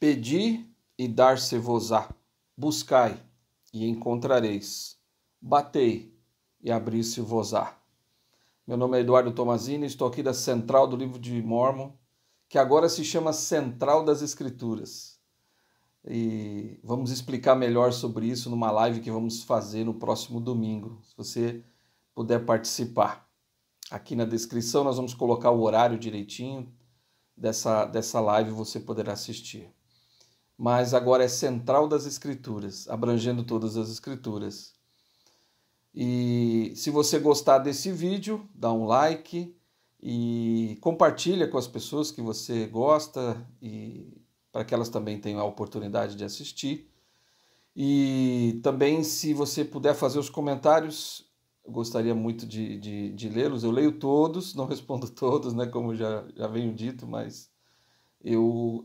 Pedi e dar-se-vos-á, buscai e encontrareis, batei e abrir-se-vos-á. Meu nome é Eduardo Tomazini, estou aqui da Central do Livro de Mórmon, que agora se chama Central das Escrituras. E vamos explicar melhor sobre isso numa live que vamos fazer no próximo domingo, se você puder participar. Aqui na descrição nós vamos colocar o horário direitinho dessa live, você poderá assistir. Mas agora é Central das Escrituras, abrangendo todas as Escrituras. E se você gostar desse vídeo, dá um like e compartilha com as pessoas que você gosta, e para que elas também tenham a oportunidade de assistir. E também, se você puder fazer os comentários, eu gostaria muito de lê-los. Eu leio todos, não respondo todos, né, como já venho dito, mas eu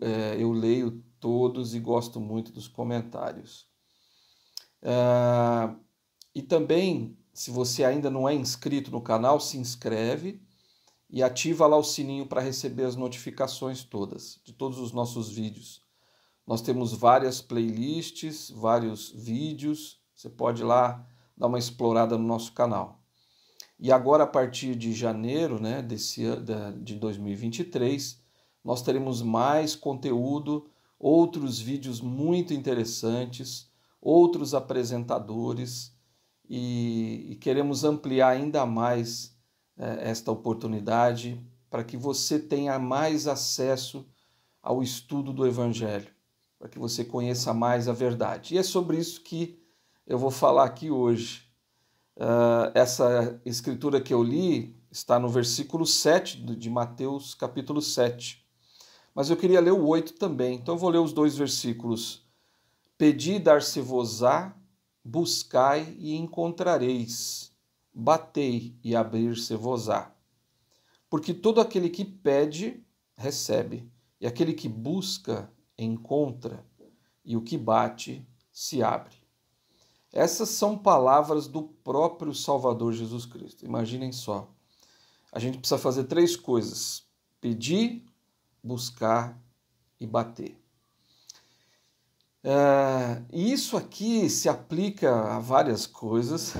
leio todos e gosto muito dos comentários. E também, se você ainda não é inscrito no canal, se inscreve e ativa lá o sininho para receber as notificações todas, de todos os nossos vídeos. Nós temos várias playlists, vários vídeos, você pode ir lá dar uma explorada no nosso canal. E agora, a partir de janeiro, né, de 2023, nós teremos mais conteúdo, outros vídeos muito interessantes, outros apresentadores, e queremos ampliar ainda mais esta oportunidade para que você tenha mais acesso ao estudo do Evangelho, para que você conheça mais a verdade. E é sobre isso que eu vou falar aqui hoje. Essa escritura que eu li está no versículo 7 de Mateus, capítulo 7. Mas eu queria ler o 8 também, então eu vou ler os dois versículos. Pedi e dar-se-vos-á, buscai e encontrareis, batei e abrir-se-vos-á. Porque todo aquele que pede, recebe, e aquele que busca, encontra, e o que bate, se abre. Essas são palavras do próprio Salvador Jesus Cristo. Imaginem só. A gente precisa fazer três coisas: pedir, buscar e bater. E isso aqui se aplica a várias coisas,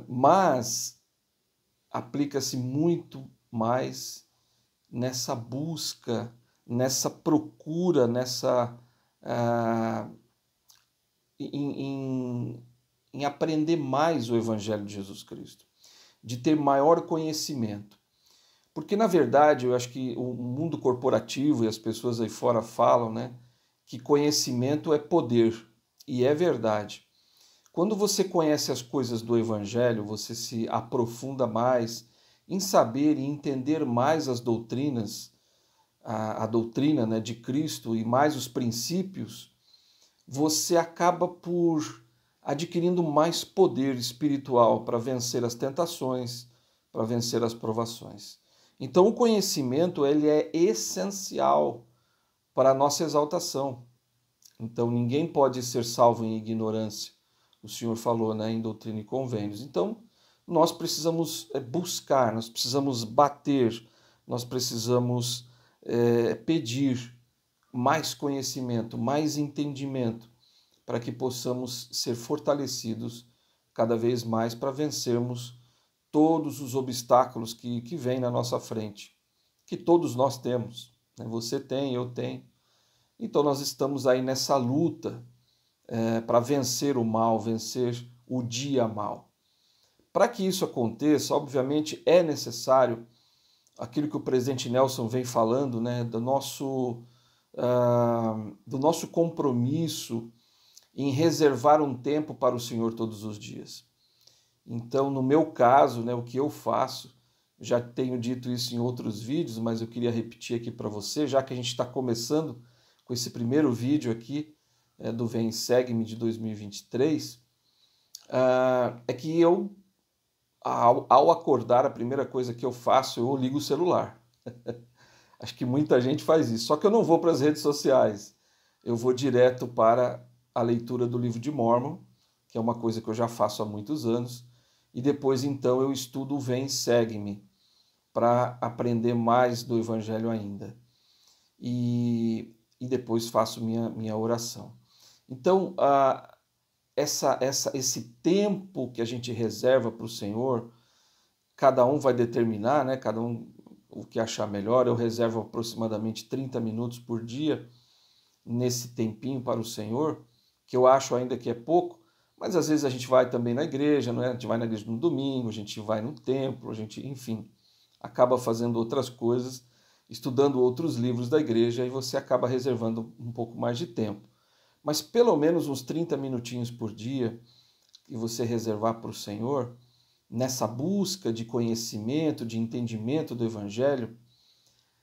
mas aplica-se muito mais nessa busca, nessa procura, em aprender mais o Evangelho de Jesus Cristo, de ter maior conhecimento. Porque, na verdade, eu acho que o mundo corporativo e as pessoas aí fora falam, né, que conhecimento é poder, e é verdade. Quando você conhece as coisas do Evangelho, você se aprofunda mais em saber e entender mais as doutrinas, a doutrina, né, de Cristo e mais os princípios, você acaba por adquirindo mais poder espiritual para vencer as tentações, para vencer as provações. Então o conhecimento ele é essencial para a nossa exaltação. Então ninguém pode ser salvo em ignorância. O Senhor falou, né, em Doutrina e Convênios. Então nós precisamos buscar, nós precisamos bater, nós precisamos pedir mais conhecimento, mais entendimento, para que possamos ser fortalecidos cada vez mais para vencermos todos os obstáculos que vêm na nossa frente, que todos nós temos, né? Você tem, eu tenho. Então nós estamos aí nessa luta para vencer o mal, vencer o dia mal. Para que isso aconteça, obviamente é necessário aquilo que o presidente Nelson vem falando, né, do nosso compromisso em reservar um tempo para o Senhor todos os dias. Então, no meu caso, né, o que eu faço, já tenho dito isso em outros vídeos, mas eu queria repetir aqui para você, já que a gente está começando com esse primeiro vídeo aqui do Vem Segue-me de 2023, é que eu, ao acordar, a primeira coisa que eu faço, eu ligo o celular. Acho que muita gente faz isso. Só que eu não vou para as redes sociais. Eu vou direto para a leitura do livro de Mórmon, que é uma coisa que eu já faço há muitos anos. E depois, então, eu estudo o Vem Segue-me para aprender mais do Evangelho ainda. E depois faço minha oração. Então, esse tempo que a gente reserva para o Senhor, cada um vai determinar, né? Cada um o que achar melhor. Eu reservo aproximadamente 30 minutos por dia nesse tempinho para o Senhor, que eu acho ainda que é pouco, mas às vezes a gente vai também na igreja, não é? A gente vai na igreja no domingo, a gente vai no templo, a gente, enfim, acaba fazendo outras coisas, estudando outros livros da igreja, e você acaba reservando um pouco mais de tempo. Mas pelo menos uns 30 minutinhos por dia que você reservar para o Senhor, nessa busca de conhecimento, de entendimento do Evangelho,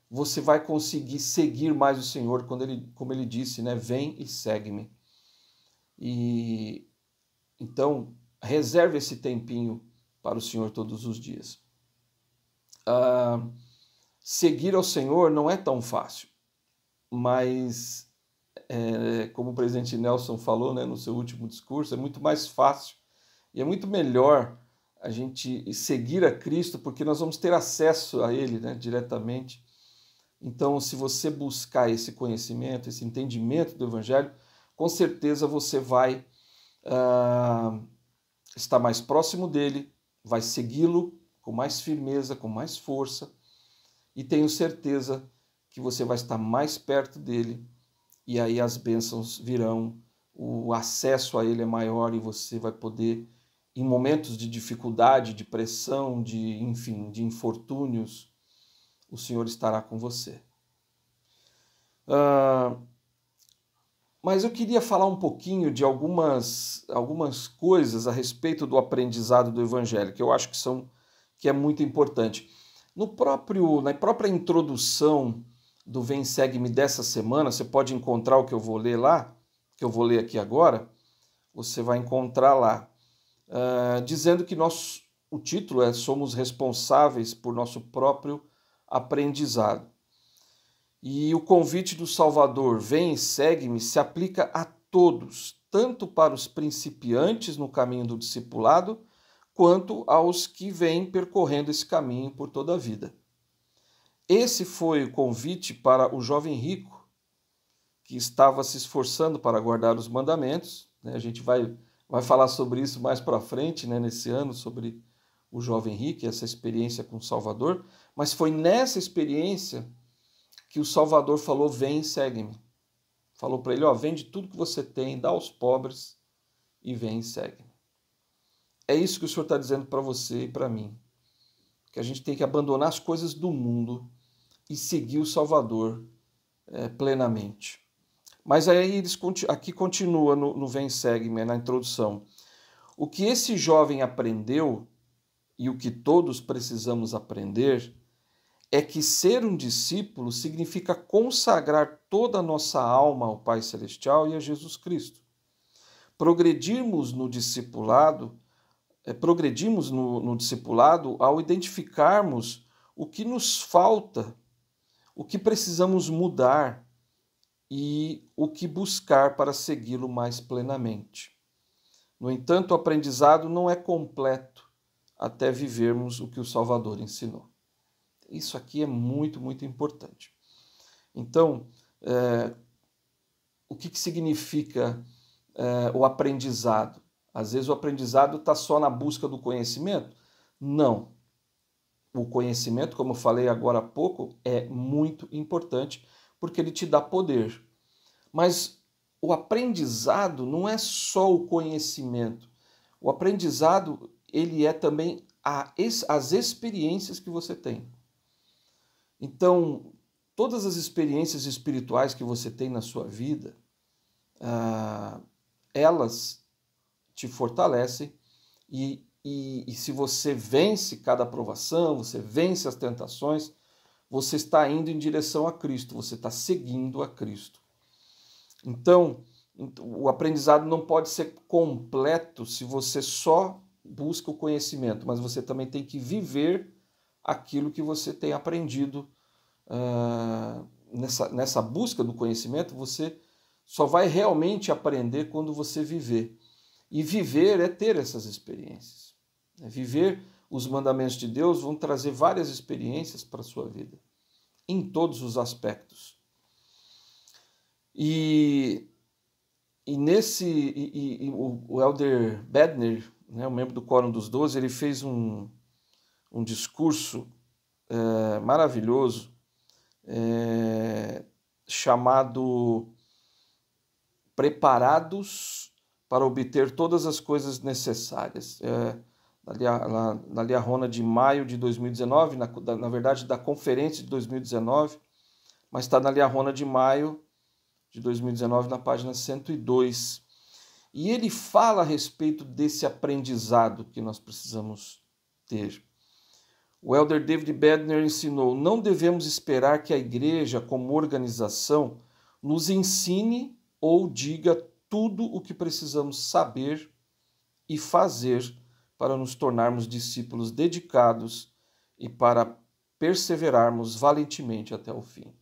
você vai conseguir seguir mais o Senhor, como ele disse, né? Vem e segue-me. E então, reserve esse tempinho para o Senhor todos os dias. Seguir ao Senhor não é tão fácil, mas, como o presidente Nelson falou, né, no seu último discurso, é muito mais fácil e é muito melhor a gente seguir a Cristo, porque nós vamos ter acesso a Ele, né, diretamente. Então, se você buscar esse conhecimento, esse entendimento do Evangelho, com certeza você vai estar mais próximo dele, vai segui-lo com mais firmeza, com mais força, e tenho certeza que você vai estar mais perto dele, e aí as bênçãos virão, o acesso a ele é maior e você vai poder, em momentos de dificuldade, de pressão, enfim, de infortúnios, o Senhor estará com você. Mas eu queria falar um pouquinho de algumas coisas a respeito do aprendizado do Evangelho, que eu acho que é muito importante. Na própria introdução do Vem Segue-me dessa semana, você pode encontrar o que eu vou ler lá, que eu vou ler aqui agora, você vai encontrar lá, dizendo que o título é Somos responsáveis por nosso próprio aprendizado. E o convite do Salvador, vem e segue-me, se aplica a todos, tanto para os principiantes no caminho do discipulado, quanto aos que vêm percorrendo esse caminho por toda a vida. Esse foi o convite para o jovem rico, que estava se esforçando para guardar os mandamentos. A gente vai falar sobre isso mais para frente, né, nesse ano, sobre o jovem rico e essa experiência com o Salvador. Mas foi nessa experiência que o Salvador falou, vem e segue-me. Falou para ele, vende tudo que você tem, dá aos pobres e vem e segue-me. É isso que o Senhor está dizendo para você e para mim. Que a gente tem que abandonar as coisas do mundo e seguir o Salvador plenamente. Mas aí aqui continua no Vem e Segue-me, na introdução. O que esse jovem aprendeu e o que todos precisamos aprender é que ser um discípulo significa consagrar toda a nossa alma ao Pai Celestial e a Jesus Cristo. Progredimos no discipulado ao identificarmos o que nos falta, o que precisamos mudar e o que buscar para segui-lo mais plenamente. No entanto, o aprendizado não é completo até vivermos o que o Salvador ensinou. Isso aqui é muito, muito importante. Então, o que significa o aprendizado? Às vezes o aprendizado está só na busca do conhecimento? Não. O conhecimento, como eu falei agora há pouco, é muito importante porque ele te dá poder. Mas o aprendizado não é só o conhecimento. O aprendizado, ele é também as experiências que você tem. Então, todas as experiências espirituais que você tem na sua vida, elas te fortalecem e se você vence cada provação, você vence as tentações, você está indo em direção a Cristo, você está seguindo a Cristo. Então, o aprendizado não pode ser completo se você só busca o conhecimento, mas você também tem que viver aquilo que você tem aprendido. Nessa busca do conhecimento, você só vai realmente aprender quando você viver. E viver é ter essas experiências. Viver os mandamentos de Deus vão trazer várias experiências para a sua vida, em todos os aspectos. E o Elder Bednar, né, o membro do Quórum dos 12, ele fez um discurso maravilhoso, chamado Preparados para obter todas as coisas necessárias. Na Liahona de maio de 2019, na verdade da conferência de 2019, mas está na Liahona de maio de 2019, na página 102. E ele fala a respeito desse aprendizado que nós precisamos ter. O Elder David Bednar ensinou: não devemos esperar que a igreja, como organização, nos ensine ou diga tudo o que precisamos saber e fazer para nos tornarmos discípulos dedicados e para perseverarmos valentemente até o fim.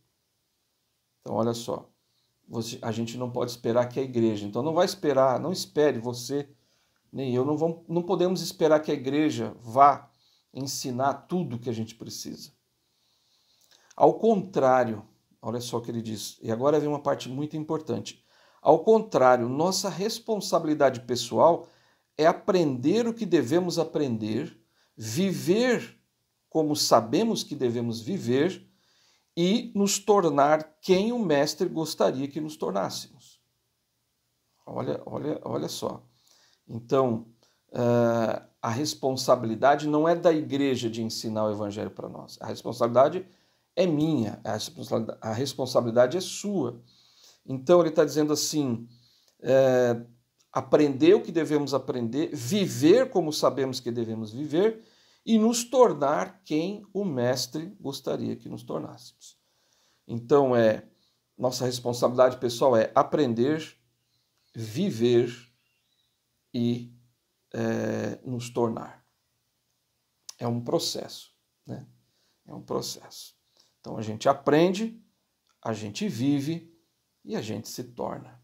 Então, olha só, a gente não pode esperar que a igreja, então não espere você, nem eu, não podemos esperar que a igreja vá ensinar tudo o que a gente precisa. Ao contrário, olha só o que ele diz, e agora vem uma parte muito importante. Ao contrário, nossa responsabilidade pessoal é aprender o que devemos aprender, viver como sabemos que devemos viver e nos tornar quem o Mestre gostaria que nos tornássemos. Olha só. Então, a responsabilidade não é da igreja de ensinar o Evangelho para nós. A responsabilidade é minha, a responsabilidade é sua. Então, ele está dizendo assim, aprender o que devemos aprender, viver como sabemos que devemos viver e nos tornar quem o Mestre gostaria que nos tornássemos. Então, nossa responsabilidade pessoal é aprender, viver e nos tornar. É um processo, né? É um processo. Então, a gente aprende, a gente vive e a gente se torna.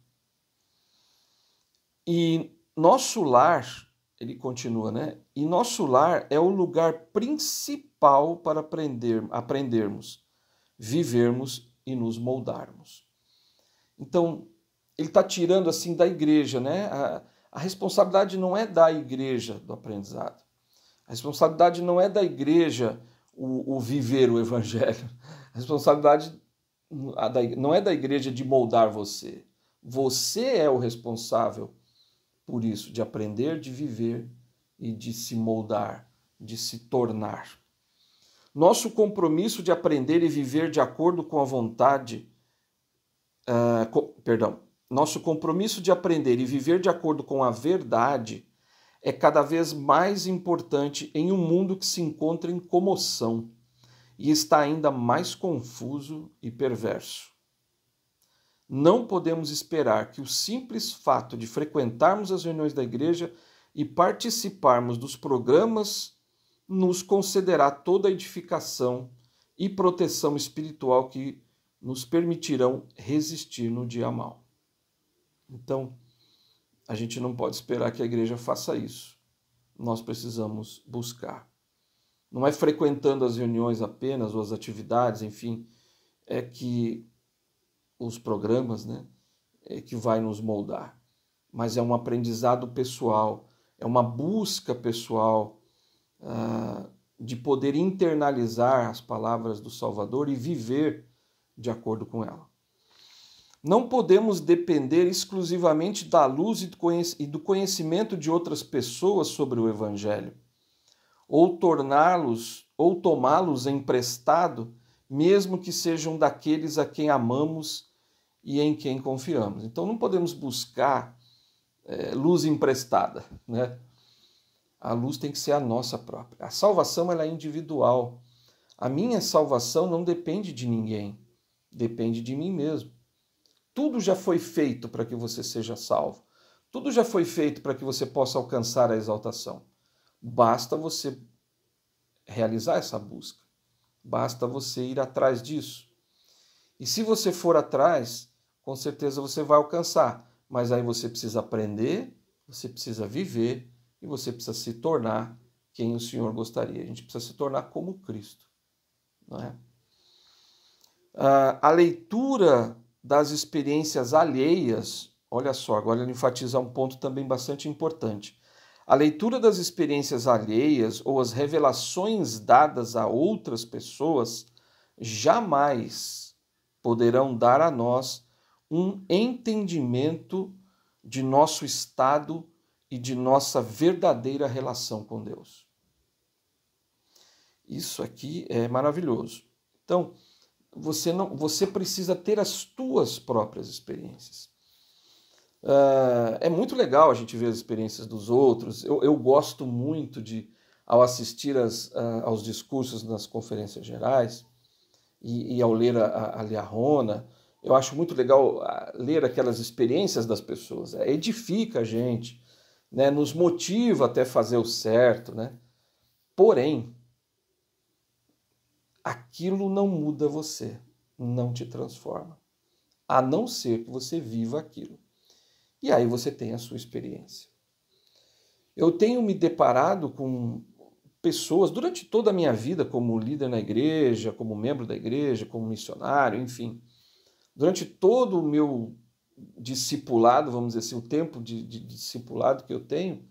E nosso lar, ele continua, né? E nosso lar é o lugar principal para aprendermos, vivermos e nos moldarmos. Então, ele está tirando assim da igreja, né? A responsabilidade não é da igreja do aprendizado. A responsabilidade não é da igreja o viver o evangelho. A responsabilidade não é da igreja de moldar você. Você é o responsável por isso, de aprender, de viver e de se moldar, de se tornar. Nosso compromisso de aprender e viver de acordo com a vontade, nosso compromisso de aprender e viver de acordo com a verdade é cada vez mais importante em um mundo que se encontra em comoção e está ainda mais confuso e perverso. Não podemos esperar que o simples fato de frequentarmos as reuniões da igreja e participarmos dos programas nos concederá toda a edificação e proteção espiritual que nos permitirão resistir no dia mau. Então, a gente não pode esperar que a igreja faça isso. Nós precisamos buscar. Não é frequentando as reuniões apenas, ou as atividades, enfim, é que os programas, né, que vai nos moldar. Mas é um aprendizado pessoal, é uma busca pessoal de poder internalizar as palavras do Salvador e viver de acordo com ela. Não podemos depender exclusivamente da luz e do conhecimento de outras pessoas sobre o Evangelho, ou tomá-los emprestado, mesmo que sejam daqueles a quem amamos e em quem confiamos. Então não podemos buscar luz emprestada, né? A luz tem que ser a nossa própria. A salvação ela é individual. A minha salvação não depende de ninguém, depende de mim mesmo. Tudo já foi feito para que você seja salvo. Tudo já foi feito para que você possa alcançar a exaltação. Basta você realizar essa busca. Basta você ir atrás disso. E se você for atrás, com certeza você vai alcançar. Mas aí você precisa aprender, você precisa viver e você precisa se tornar quem o Senhor gostaria. A gente precisa se tornar como Cristo, não é? A leitura das experiências alheias, olha só, agora ele enfatiza um ponto também bastante importante. A leitura das experiências alheias ou as revelações dadas a outras pessoas jamais poderão dar a nós um entendimento de nosso estado e de nossa verdadeira relação com Deus. Isso aqui é maravilhoso. Então, você precisa ter as tuas próprias experiências. É muito legal a gente ver as experiências dos outros. Eu gosto muito ao assistir aos discursos nas conferências gerais e ao ler a Liahona, eu acho muito legal ler aquelas experiências das pessoas. Edifica a gente, né? Nos motiva até fazer o certo, né? Porém, aquilo não muda você, não te transforma, a não ser que você viva aquilo. E aí você tem a sua experiência. Eu tenho me deparado com pessoas durante toda a minha vida, como líder na igreja, como membro da igreja, como missionário, enfim. Durante todo o meu discipulado, vamos dizer assim, o tempo de discipulado que eu tenho,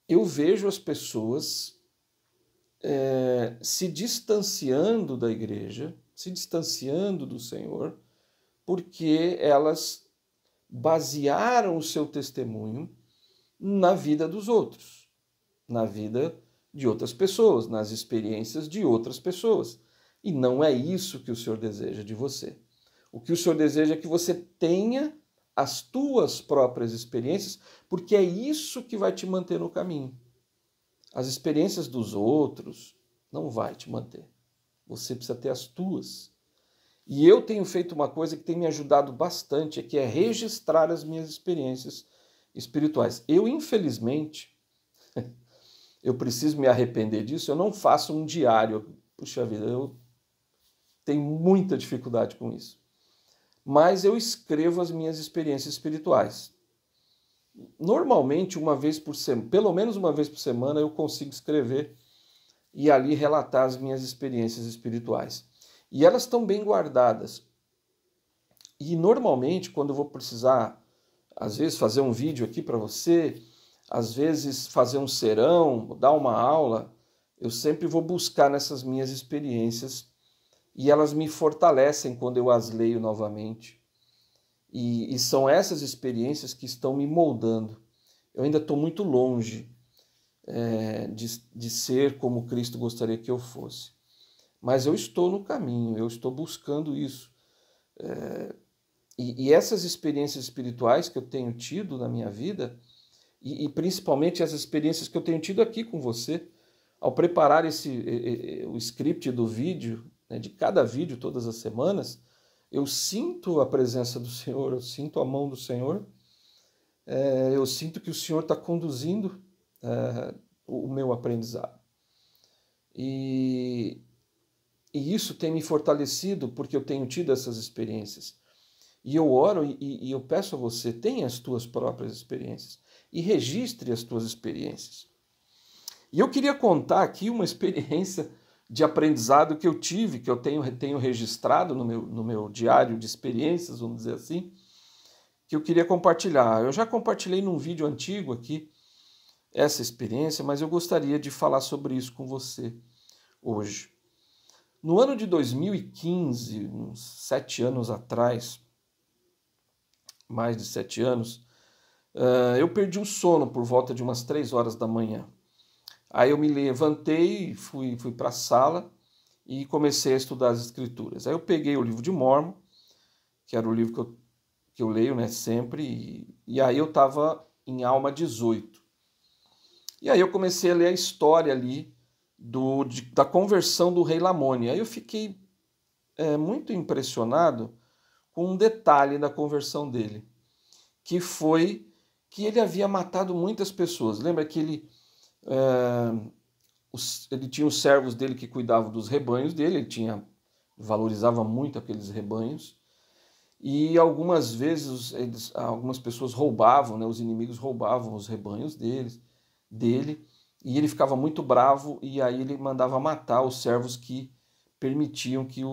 eu vejo as pessoas se distanciando da igreja, se distanciando do Senhor, porque elas basearam o seu testemunho na vida dos outros, na vida de outras pessoas, nas experiências de outras pessoas. E não é isso que o Senhor deseja de você. O que o Senhor deseja é que você tenha as tuas próprias experiências, porque é isso que vai te manter no caminho. As experiências dos outros não vai te manter. Você precisa ter as tuas. E eu tenho feito uma coisa que tem me ajudado bastante, que é registrar as minhas experiências espirituais. Eu, infelizmente, eu preciso me arrepender disso, eu não faço um diário. Puxa vida, eu tenho muita dificuldade com isso. Mas eu escrevo as minhas experiências espirituais. Normalmente, uma vez por semana, pelo menos uma vez por semana, eu consigo escrever e ali relatar as minhas experiências espirituais. E elas estão bem guardadas. E normalmente, quando eu vou precisar, às vezes, fazer um vídeo aqui para você, às vezes fazer um serão, dar uma aula, eu sempre vou buscar nessas minhas experiências e elas me fortalecem quando eu as leio novamente. E são essas experiências que estão me moldando. Eu ainda estou muito longe de ser como Cristo gostaria que eu fosse. Mas eu estou no caminho, eu estou buscando isso. E essas experiências espirituais que eu tenho tido na minha vida, e principalmente as experiências que eu tenho tido aqui com você, ao preparar o script do vídeo, né, de cada vídeo todas as semanas, eu sinto a presença do Senhor, eu sinto a mão do Senhor, eu sinto que o Senhor está conduzindo o meu aprendizado. E isso tem me fortalecido porque eu tenho tido essas experiências. E eu oro e eu peço a você, tenha as tuas próprias experiências e registre as tuas experiências. E eu queria contar aqui uma experiência de aprendizado que eu tive, que eu tenho registrado no meu diário de experiências, vamos dizer assim, que eu queria compartilhar. Eu já compartilhei num vídeo antigo aqui essa experiência, mas eu gostaria de falar sobre isso com você hoje. No ano de 2015, uns 7 anos atrás, mais de 7 anos, eu perdi o sono por volta de umas 3 horas da manhã. Aí eu me levantei, fui para a sala e comecei a estudar as Escrituras. Aí eu peguei o livro de Mórmon, que era o livro que eu leio, né, sempre, e aí eu estava em Alma 18. E aí eu comecei a ler a história ali da conversão do rei Lamoni. Aí eu fiquei muito impressionado com um detalhe da conversão dele, que foi que ele havia matado muitas pessoas. Lembra que ele tinha os servos dele que cuidavam dos rebanhos dele, ele valorizava muito aqueles rebanhos, e algumas vezes algumas pessoas roubavam, né, os inimigos roubavam os rebanhos dele, e ele ficava muito bravo, e aí ele mandava matar os servos que permitiam que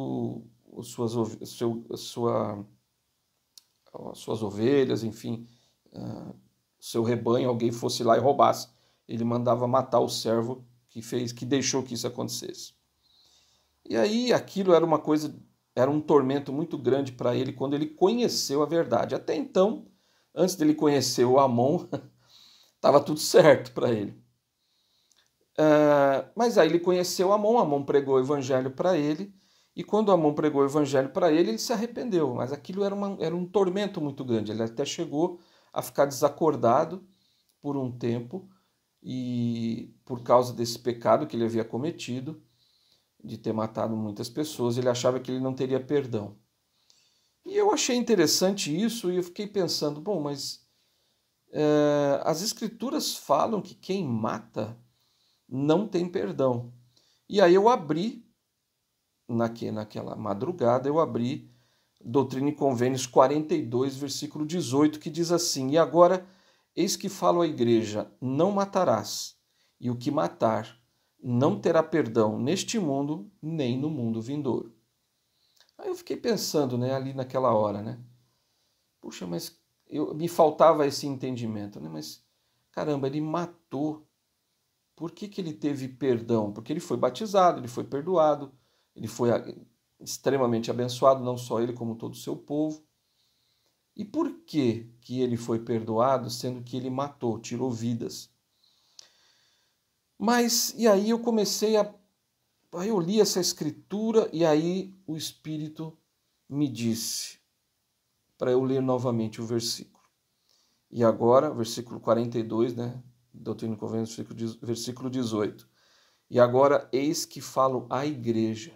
suas ovelhas, enfim, seu rebanho, alguém fosse lá e roubasse. Ele mandava matar o servo que deixou que isso acontecesse. E aí aquilo era um tormento muito grande para ele quando ele conheceu a verdade. Até então, antes dele conhecer o Amon, estava tudo certo para ele. Mas aí ele conheceu Amon pregou o evangelho para ele, e quando Amon pregou o evangelho para ele, ele se arrependeu, mas aquilo era um tormento muito grande. Ele até chegou a ficar desacordado por um tempo, e por causa desse pecado que ele havia cometido, de ter matado muitas pessoas, ele achava que ele não teria perdão. E eu achei interessante isso, e eu fiquei pensando, bom, mas as escrituras falam que quem mata não tem perdão. E aí eu abri, naquela madrugada, eu abri Doutrina e Convênios 42, versículo 18, que diz assim: e agora, eis que falo à igreja, não matarás, e o que matar não terá perdão neste mundo, nem no mundo vindouro. Aí eu fiquei pensando, né, ali naquela hora, né? Puxa, mas me faltava esse entendimento, né? Mas, caramba, ele matou. Por que ele teve perdão? Porque ele foi batizado, ele foi perdoado, ele foi extremamente abençoado, não só ele, como todo o seu povo. E por que ele foi perdoado, sendo que ele matou, tirou vidas? Mas, e aí eu comecei aí eu li essa escritura, e aí o Espírito me disse para eu ler novamente o versículo. E agora, versículo 42, né? Doutrina e Convênios, versículo 18. E agora, eis que falo à igreja.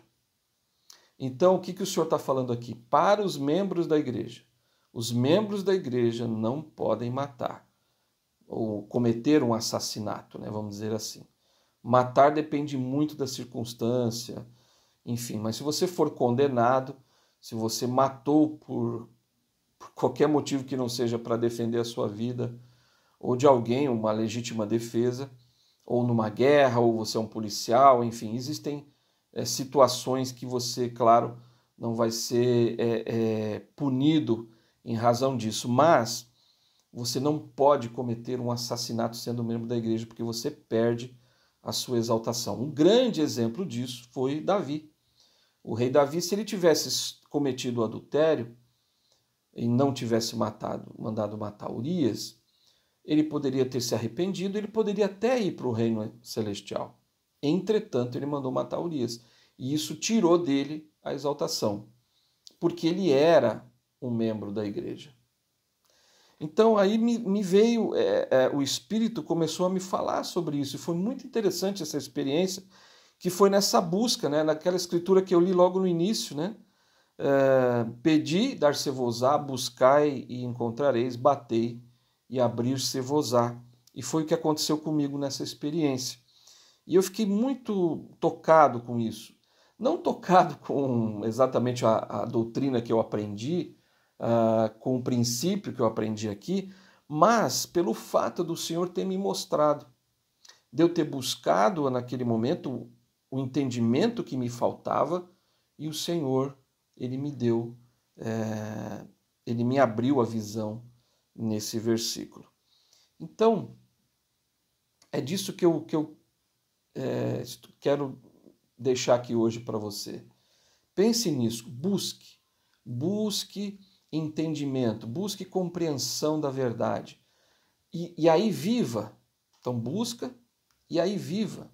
Então, o que o Senhor está falando aqui? Para os membros da igreja. Os membros da igreja não podem matar ou cometer um assassinato, né? Vamos dizer assim. Matar depende muito da circunstância, enfim. Mas se você for condenado, se você matou por qualquer motivo que não seja para defender a sua vida, ou de alguém, uma legítima defesa, ou numa guerra, ou você é um policial, enfim, existem situações que você, claro, não vai ser punido em razão disso, mas você não pode cometer um assassinato sendo membro da igreja, porque você perde a sua exaltação. Um grande exemplo disso foi Davi. O rei Davi, se ele tivesse cometido o adultério e não tivesse mandado matar Urias, ele poderia ter se arrependido, ele poderia até ir para o reino celestial. Entretanto, ele mandou matar Urias. E isso tirou dele a exaltação, porque ele era um membro da igreja. Então aí me veio, o Espírito começou a me falar sobre isso, e foi muito interessante essa experiência, que foi nessa busca, né, naquela escritura que eu li logo no início, né? Pedi, dar-se-vos-á, buscai e encontrareis, batei e abrir-se-vos-á. E foi o que aconteceu comigo nessa experiência. E eu fiquei muito tocado com isso. Não tocado com exatamente a doutrina que eu aprendi, com o princípio que eu aprendi aqui, mas pelo fato do Senhor ter me mostrado, de eu ter buscado naquele momento o entendimento que me faltava, e o Senhor, ele me deu, ele me abriu a visão nesse versículo. Então, é disso que eu quero deixar aqui hoje para você. Pense nisso, busque entendimento, busque compreensão da verdade. E aí viva, então busca e aí viva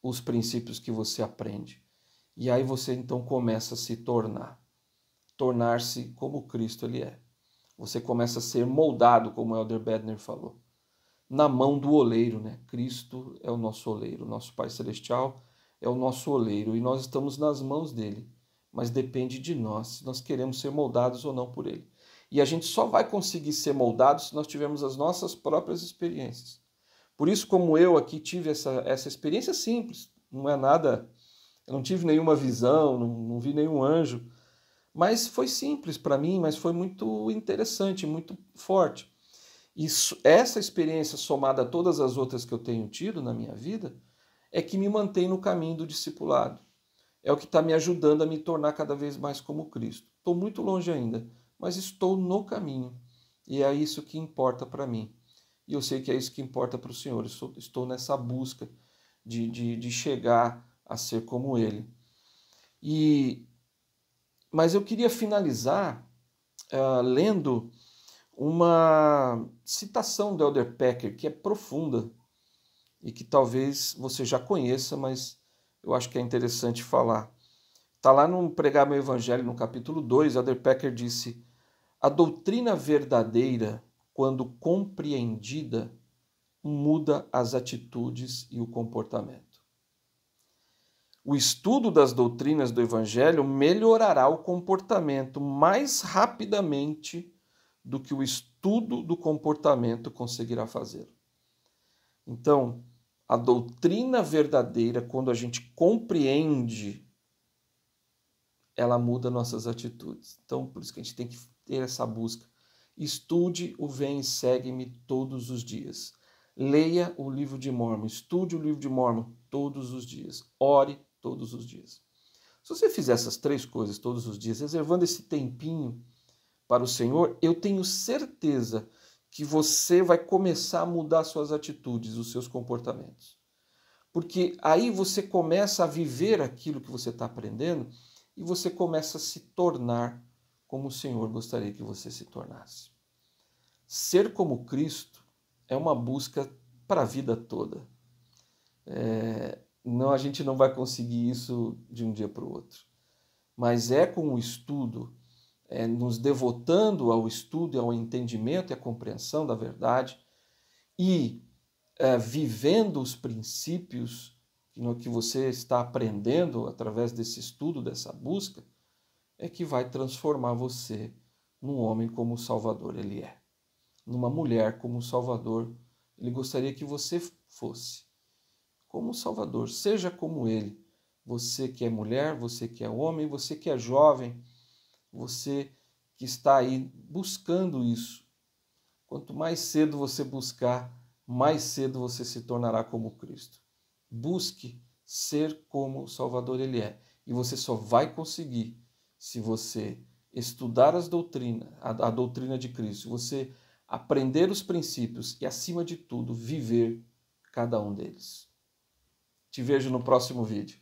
os princípios que você aprende. E aí você então começa a se tornar-se como Cristo ele é. Você começa a ser moldado, como o Elder Bedner falou, na mão do oleiro, né? Cristo é o nosso oleiro, o nosso Pai Celestial é o nosso oleiro, e nós estamos nas mãos dele, mas depende de nós, se nós queremos ser moldados ou não por ele. E a gente só vai conseguir ser moldados se nós tivermos as nossas próprias experiências. Por isso, como eu aqui tive essa experiência simples, não é nada, eu não tive nenhuma visão, não vi nenhum anjo, mas foi simples para mim, mas foi muito interessante, muito forte. E essa experiência, somada a todas as outras que eu tenho tido na minha vida, é que me mantém no caminho do discipulado. é o que está me ajudando a me tornar cada vez mais como Cristo. Estou muito longe ainda, mas estou no caminho. E é isso que importa para mim. E eu sei que é isso que importa para o Senhor. Estou nessa busca de chegar a ser como Ele. Mas eu queria finalizar lendo uma citação do Elder Packer, que é profunda e que talvez você já conheça, mas eu acho que é interessante falar. Está lá no Pregar Meu Evangelho, no capítulo 2, Elder Packer disse: a doutrina verdadeira, quando compreendida, muda as atitudes e o comportamento. O estudo das doutrinas do Evangelho melhorará o comportamento mais rapidamente do que o estudo do comportamento conseguirá fazer. Então, a doutrina verdadeira, quando a gente compreende, ela muda nossas atitudes. Então, por isso que a gente tem que ter essa busca. Estude o Vem e Segue-me todos os dias. Leia o livro de Mórmon, estude o livro de Mórmon todos os dias. Ore todos os dias. Se você fizer essas 3 coisas todos os dias, reservando esse tempinho para o Senhor, eu tenho certeza que você vai começar a mudar suas atitudes, os seus comportamentos. Porque aí você começa a viver aquilo que você está aprendendo e você começa a se tornar como o Senhor gostaria que você se tornasse. Ser como Cristo é uma busca para a vida toda. Não, a gente não vai conseguir isso de um dia para o outro. Mas é com o estudo, nos devotando ao estudo e ao entendimento e à compreensão da verdade e vivendo os princípios que você está aprendendo através desse estudo, dessa busca, é que vai transformar você num homem como o Salvador ele é. Numa mulher como o Salvador ele gostaria que você fosse. Como o Salvador, seja como ele. Você que é mulher, você que é homem, você que é jovem, você que está aí buscando isso. Quanto mais cedo você buscar, mais cedo você se tornará como Cristo. Busque ser como o Salvador ele é. E você só vai conseguir se você estudar as doutrinas, a doutrina de Cristo, se você aprender os princípios e, acima de tudo, viver cada um deles. Te vejo no próximo vídeo.